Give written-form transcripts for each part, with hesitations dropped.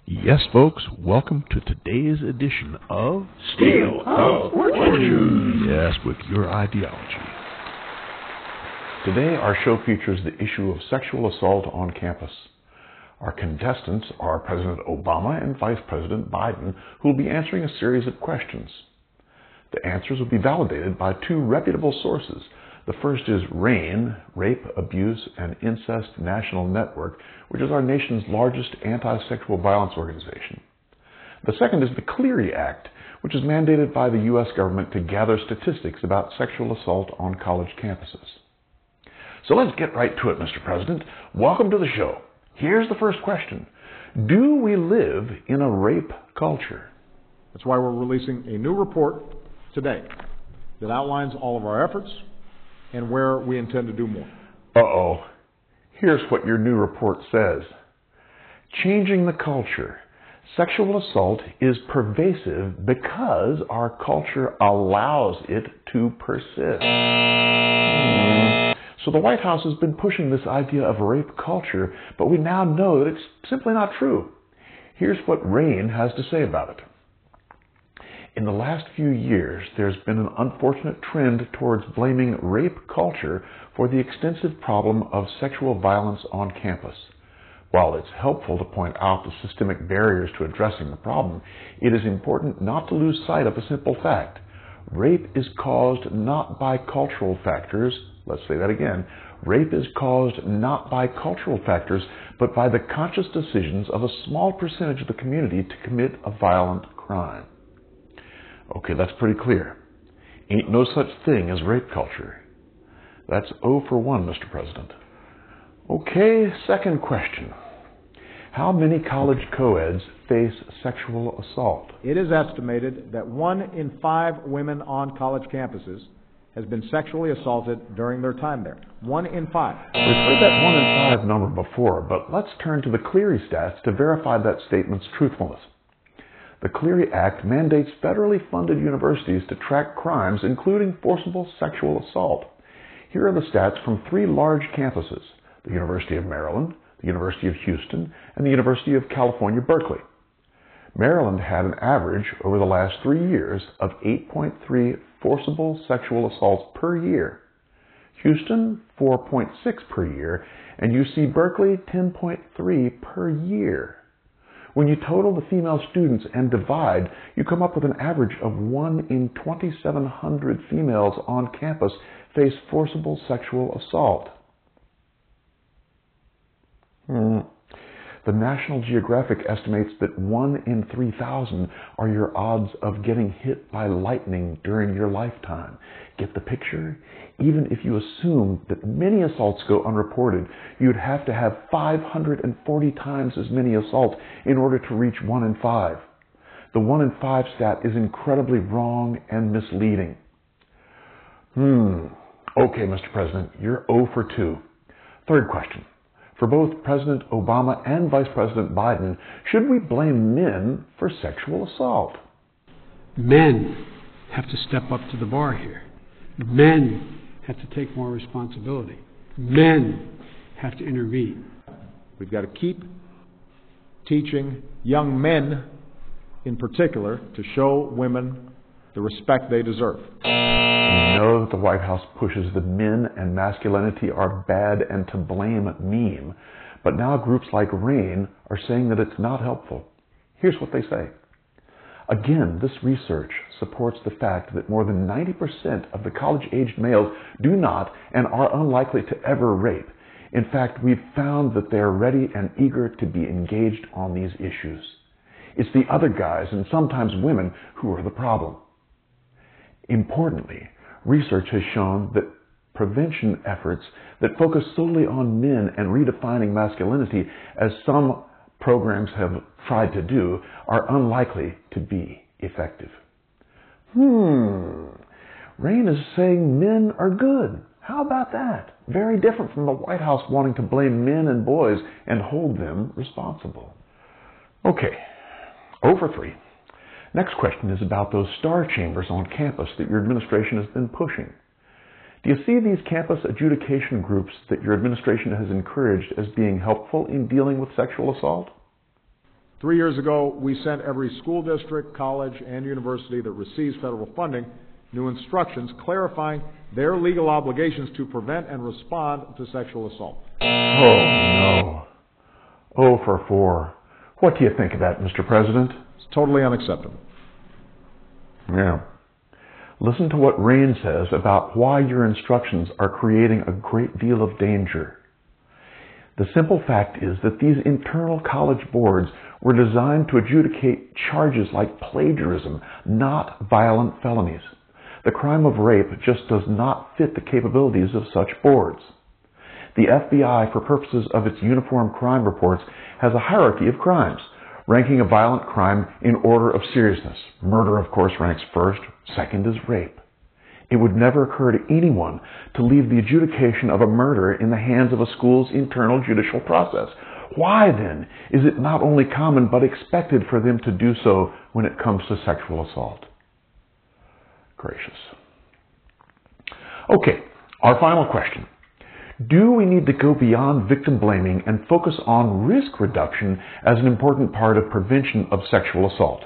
Yes, folks, welcome to today's edition of Steel of Fortune. Yes, with your ideology. Today our show features the issue of sexual assault on campus. Our contestants are President Obama and Vice President Biden, who will be answering a series of questions. The answers will be validated by two reputable sources. The first is RAIN, Rape, Abuse, and Incest National Network, which is our nation's largest anti-sexual violence organization. The second is the Clery Act, which is mandated by the U.S. government to gather statistics about sexual assault on college campuses. So let's get right to it, Mr. President. Welcome to the show. Here's the first question. Do we live in a rape culture? That's why we're releasing a new report today that outlines all of our efforts and where we intend to do more. Uh-oh. Here's what your new report says. Changing the culture. Sexual assault is pervasive because our culture allows it to persist. So the White House has been pushing this idea of rape culture, but we now know that it's simply not true. Here's what RAIN has to say about it. In the last few years, there's been an unfortunate trend towards blaming rape culture for the extensive problem of sexual violence on campus. While it's helpful to point out the systemic barriers to addressing the problem, it is important not to lose sight of a simple fact. Rape is caused not by cultural factors. Let's say that again. Rape is caused not by cultural factors, but by the conscious decisions of a small percentage of the community to commit a violent crime. Okay, that's pretty clear. Ain't no such thing as rape culture. That's 0 for 1, Mr. President. Okay, second question. How many college co-eds face sexual assault? It is estimated that 1 in 5 women on college campuses has been sexually assaulted during their time there. 1 in 5. We've heard that 1 in 5 number before, but let's turn to the Clery stats to verify that statement's truthfulness. The Clery Act mandates federally funded universities to track crimes, including forcible sexual assault. Here are the stats from 3 large campuses, the University of Maryland, the University of Houston, and the University of California, Berkeley. Maryland had an average over the last 3 years of 8.3 forcible sexual assaults per year. Houston, 4.6 per year, and UC Berkeley, 10.3 per year. When you total the female students and divide, you come up with an average of 1 in 2,700 females on campus face forcible sexual assault. The National Geographic estimates that 1 in 3,000 are your odds of getting hit by lightning during your lifetime. Get the picture? Even if you assume that many assaults go unreported, you'd have to have 540 times as many assaults in order to reach 1 in 5. The 1 in 5 stat is incredibly wrong and misleading. Okay, Mr. President, you're 0 for 2. Third question. For both President Obama and Vice President Biden, should we blame men for sexual assault? Men have to step up to the bar here. Men have to take more responsibility. Men have to intervene. We've got to keep teaching young men in particular to show women the respect they deserve. We know that the White House pushes the men and masculinity are bad and to blame meme, but now groups like RAIN are saying that it's not helpful. Here's what they say. Again, this research supports the fact that more than 90% of the college-aged males do not and are unlikely to ever rape. In fact, we've found that they are ready and eager to be engaged on these issues. It's the other guys, and sometimes women, who are the problem. Importantly, research has shown that prevention efforts that focus solely on men and redefining masculinity, as some programs have tried to do, are unlikely to be effective. RAIN is saying men are good. How about that? Very different from the White House wanting to blame men and boys and hold them responsible. Okay, 0 for 3. Next question is about those star chambers on campus that your administration has been pushing. Do you see these campus adjudication groups that your administration has encouraged as being helpful in dealing with sexual assault? 3 years ago, we sent every school district, college, and university that receives federal funding new instructions clarifying their legal obligations to prevent and respond to sexual assault. Oh, no. 0 for 4. What do you think of that, Mr. President? It's totally unacceptable. Yeah. Listen to what Rain says about why your instructions are creating a great deal of danger. The simple fact is that these internal college boards were designed to adjudicate charges like plagiarism, not violent felonies. The crime of rape just does not fit the capabilities of such boards. The FBI, for purposes of its uniform crime reports, has a hierarchy of crimes, ranking a violent crime in order of seriousness. Murder, of course, ranks first. Second is rape. It would never occur to anyone to leave the adjudication of a murder in the hands of a school's internal judicial process. Why, then, is it not only common but expected for them to do so when it comes to sexual assault? Gracious. Okay, our final question. Do we need to go beyond victim blaming and focus on risk reduction as an important part of prevention of sexual assault?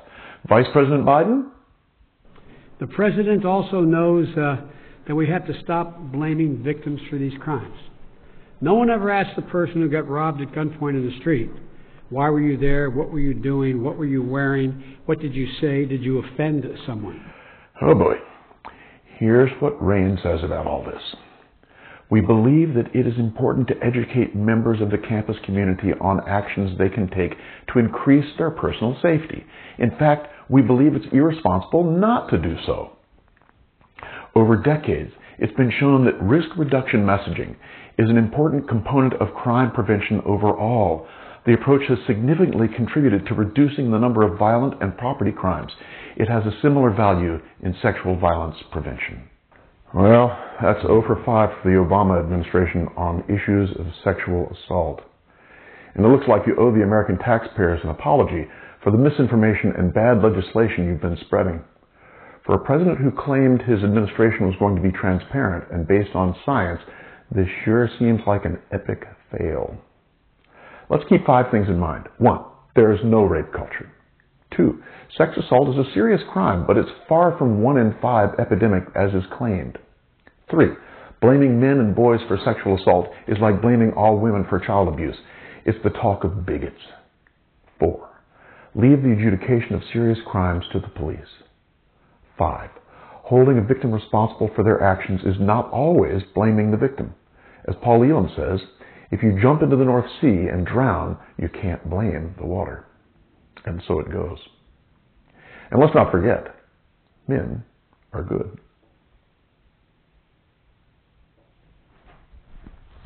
Vice President Biden? The President also knows that we have to stop blaming victims for these crimes. No one ever asked the person who got robbed at gunpoint in the street, why were you there, what were you doing, what were you wearing, what did you say, did you offend someone? Oh boy. Here's what Rain says about all this. We believe that it is important to educate members of the campus community on actions they can take to increase their personal safety. In fact, we believe it's irresponsible not to do so. Over decades, it's been shown that risk reduction messaging is an important component of crime prevention overall. The approach has significantly contributed to reducing the number of violent and property crimes. It has a similar value in sexual violence prevention. Well, that's 0 for 5 for the Obama administration on issues of sexual assault. And it looks like you owe the American taxpayers an apology for the misinformation and bad legislation you've been spreading. For a president who claimed his administration was going to be transparent and based on science, this sure seems like an epic fail. Let's keep 5 things in mind. 1, there is no rape culture. 2, sex assault is a serious crime, but it's far from 1 in 5 epidemic as is claimed. 3, blaming men and boys for sexual assault is like blaming all women for child abuse. It's the talk of bigots. 4, leave the adjudication of serious crimes to the police. 5, holding a victim responsible for their actions is not always blaming the victim. As Paul Elam says, if you jump into the North Sea and drown, you can't blame the water. And so it goes. And let's not forget, men are good.